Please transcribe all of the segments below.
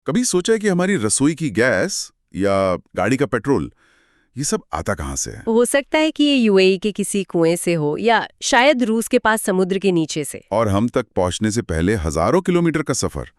कभी सोचा है कि हमारी रसोई की गैस या गाड़ी का पेट्रोल ये सब आता कहाँ से है? हो सकता है कि ये यूएई के किसी कुएं से हो या शायद रूस के पास समुद्र के नीचे से। और हम तक पहुंचने से पहले हजारों किलोमीटर का सफर।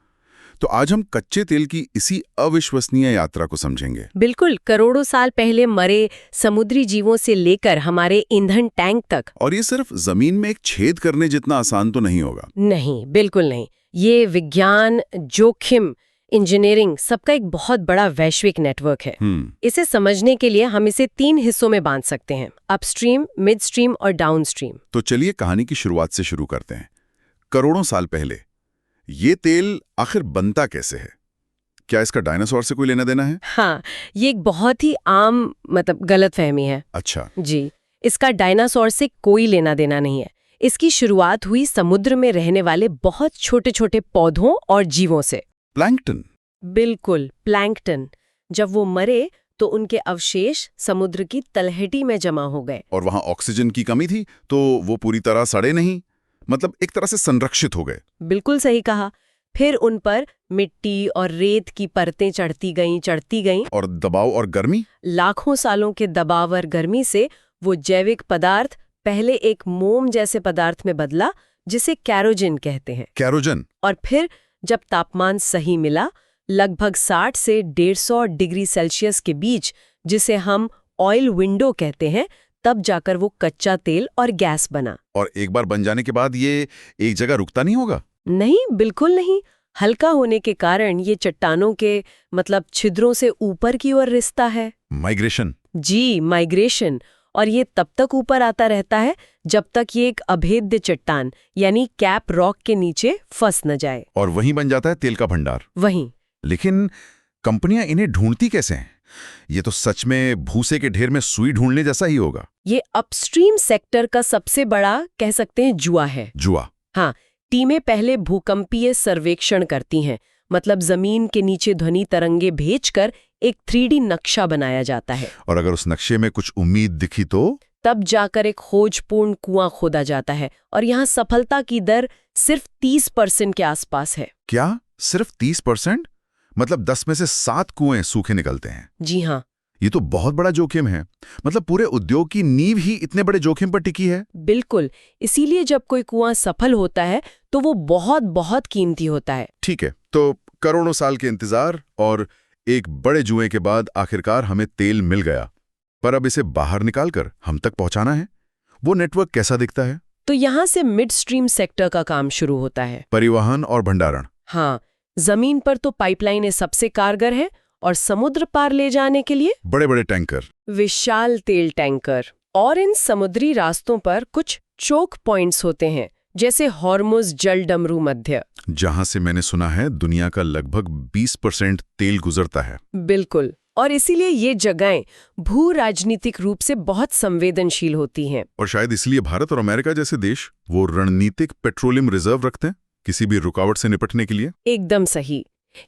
तो आज हम कच्चे तेल की इसी अविश्वसनीय यात्रा को समझेंगे। बिल्कुल, करोड़ों साल पहले मरे समुद्री जीवों से लेकर हमारे ईंधन टैंक तक। और ये सिर्फ जमीन में एक छेद करने जितना आसान तो नहीं होगा। नहीं, बिल्कुल नहीं। ये विज्ञान, जोखिम, इंजीनियरिंग सबका एक बहुत बड़ा वैश्विक नेटवर्क है। इसे समझने के लिए हम इसे 3 हिस्सों में बांट सकते हैं: अपस्ट्रीम, मिडस्ट्रीम और डाउनस्ट्रीम। तो चलिए कहानी की शुरुआत से शुरू करते हैं। करोड़ों साल पहले ये तेल आखिर बनता कैसे है? क्या इसका डायनासोर से कोई लेना देना है? हाँ, ये एक बहुत ही आम गलतफहमी है। अच्छा। जी, इसका डायनासोर से कोई लेना देना नहीं है। इसकी शुरुआत हुई समुद्र में रहने वाले बहुत छोटे-छोटे पौधों और जीवों से। प्लैंकटन। बिल्कुल, प्लैंकटन। जब वो मरे तो उनके अवशेष समुद्र की तलहटी में जमा हो गए। और वहां ऑक्सीजन की कमी थी तो वो पूरी तरह सड़े नहीं, मतलब एक तरह से संरक्षित हो गए। बिल्कुल सही कहा। फिर उन पर मिट्टी और रेत की परतें चढ़ती गईं। और दबाव और गर्मी? लाखों सालों के दबाव और गर्मी से वो जैविक पदार्थ पहले एक मोम जैसे पदार्थ में बदला, जिसे कैरोजिन कहते हैं। कैरोजन। और फिर जब तापमान सही मिला, लगभग 60 से 150 डिग्री सेल्सियस के बीच, जिसे हम ऑयल विंडो कहते हैं, तब जाकर वो कच्चा तेल और गैस बना। और एक बार बन जाने के बाद ये एक जगह रुकता नहीं होगा? नहीं, बिल्कुल नहीं। हल्का होने के कारण ये चट्टानों के छिद्रों से ऊपर की ओर रिसता है। माइग्रेशन। जी, माइग्रेशन। और ये तब तक ऊपर आता रहता है जब तक ये एक अभेद्य चट्टान यानी कैप रॉक के नीचे फंस न जाए। और वहीं बन जाता है तेल का भंडार। वहीं। लेकिन कंपनियां इन्हें ढूंढती कैसे हैं? ये तो सच में भूसे के ढेर में सुई ढूंढने जैसा ही होगा। ये अपस्ट्रीम सेक्टर का सबसे बड़ा, कह सकते हैं, जुआ है। जुआ। हाँ, टीमें पहले भूकंपीय सर्वेक्षण करती हैं, मतलब जमीन के नीचे ध्वनि तरंगे भेजकर एक 3D नक्शा बनाया जाता है। और अगर उस नक्शे में कुछ उम्मीद दिखी तो तब जाकर एक खोजपूर्ण कुआं खोदा जाता है। और यहाँ सफलता की दर सिर्फ 30% के आसपास है। क्या सिर्फ 30%? मतलब 10 में से 7 कुएं सूखे निकलते हैं। जी हाँ। ये तो बहुत बड़ा जोखिम है। मतलब पूरे उद्योग की नींव ही इतने बड़े जोखिम पर टिकी है। बिल्कुल, इसीलिए जब कोई कुआं सफल होता है तो वो बहुत बहुत कीमती होता है। ठीक है, तो करोड़ों साल के इंतजार और एक बड़े जुए के बाद आखिरकार हमें तेल मिल गया। पर अब इसे बाहर निकालकर हम तक पहुंचाना है। वो नेटवर्क कैसा दिखता है? तो यहाँ से मिड स्ट्रीम सेक्टर का काम शुरू होता है। परिवहन और भंडारण। हाँ, जमीन पर तो पाइपलाइनें सबसे कारगर हैं और समुद्र पार ले जाने के लिए बड़े बड़े टैंकर, विशाल तेल टैंकर। और इन समुद्री रास्तों पर कुछ चोक पॉइंट्स होते हैं, जैसे हॉर्मुज जल डमरू मध्य, जहां से मैंने सुना है दुनिया का लगभग 20% तेल गुजरता है। बिल्कुल। और इसीलिए ये जगहें भू राजनीतिक रूप से बहुत संवेदनशील होती हैं। और शायद इसलिए भारत और अमेरिका जैसे देश वो रणनीतिक पेट्रोलियम रिजर्व रखते हैं, किसी भी रुकावट से निपटने के लिए। एकदम सही,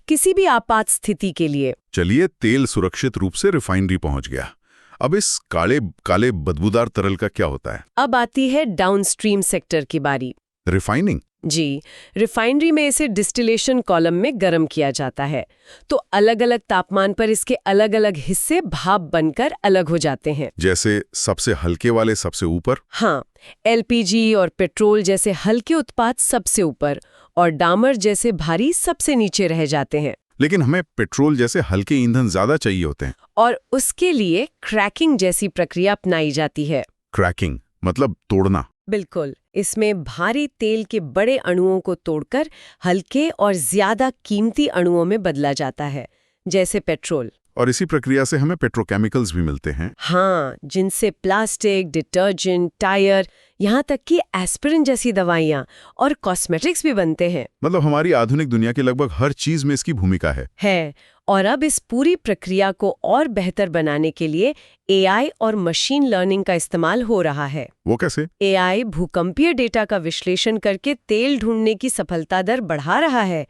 किसी भी आपात स्थिति के लिए। चलिए, तेल सुरक्षित रूप से रिफाइनरी पहुंच गया। अब इस काले काले बदबूदार तरल का क्या होता है? अब आती है डाउनस्ट्रीम सेक्टर की बारी। रिफाइनिंग। जी, रिफाइनरी में इसे डिस्टिलेशन कॉलम में गर्म किया जाता है। तो अलग-अलग तापमान पर इसके अलग-अलग हिस्से भाप बनकर अलग हो जाते हैं। जैसे सबसे हल्के वाले सबसे ऊपर। हाँ, एलपीजी और पेट्रोल जैसे हल्के उत्पाद सबसे ऊपर और डामर जैसे भारी सबसे नीचे रह जाते हैं। लेकिन हमें पेट्रोल जैसे हल्के ईंधन ज्यादा चाहिए होते हैं। और उसके लिए क्रैकिंग जैसी प्रक्रिया अपनाई जाती है। क्रैकिंग मतलब तोड़ना। बिल्कुल, इसमें भारी तेल के बड़े अणुओं को तोड़कर हल्के और ज्यादा कीमती अणुओं में बदला जाता है, जैसे पेट्रोल। और इसी प्रक्रिया से हमें पेट्रोकेमिकल्स भी मिलते हैं। हाँ, जिनसे प्लास्टिक, डिटर्जेंट, टायर, यहाँ तक कि एस्पिरिन जैसी दवाइयाँ और कॉस्मेटिक्स भी बनते हैं। मतलब हमारी आधुनिक दुनिया की लगभग हर चीज में इसकी भूमिका है। और अब इस पूरी प्रक्रिया को और बेहतर बनाने के लिए एआई और मशीन लर्निंग का इस्तेमाल हो रहा है। वो कैसे? एआई भूकंपीय डेटा का विश्लेषण करके तेल ढूंढने की सफलता दर बढ़ा रहा है,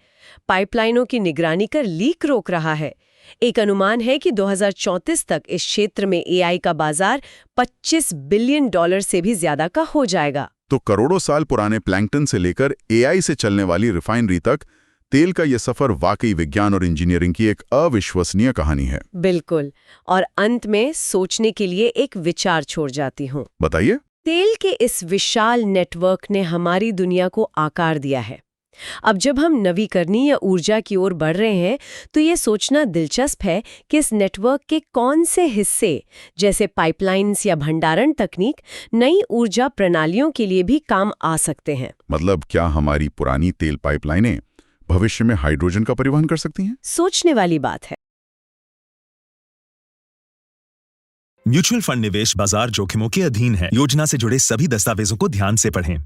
पाइपलाइनों की निगरानी कर लीक रोक रहा है। एक अनुमान है कि 2034 तक इस क्षेत्र में एआई का बाजार $25 बिलियन से भी ज्यादा का हो जाएगा। तो करोड़ों साल पुराने प्लैंकटन से लेकर एआई से चलने वाली रिफाइनरी तक तेल का यह सफर वाकई विज्ञान और इंजीनियरिंग की एक अविश्वसनीय कहानी है। बिल्कुल। और अंत में सोचने के लिए एक विचार छोड़ जाती हूँ। बताइए। तेल के इस विशाल नेटवर्क ने हमारी दुनिया को आकार दिया है। अब जब हम नवीकरणीय ऊर्जा की ओर बढ़ रहे हैं तो ये सोचना दिलचस्प है कि इस नेटवर्क के कौन से हिस्से, जैसे पाइपलाइंस या भंडारण तकनीक, नई ऊर्जा प्रणालियों के लिए भी काम आ सकते हैं। मतलब क्या हमारी पुरानी तेल पाइपलाइनें भविष्य में हाइड्रोजन का परिवहन कर सकती हैं? सोचने वाली बात है। म्यूचुअल फंड निवेश बाजार जोखिमों के अधीन है। योजना से जुड़े सभी दस्तावेजों को ध्यान से पढ़ें।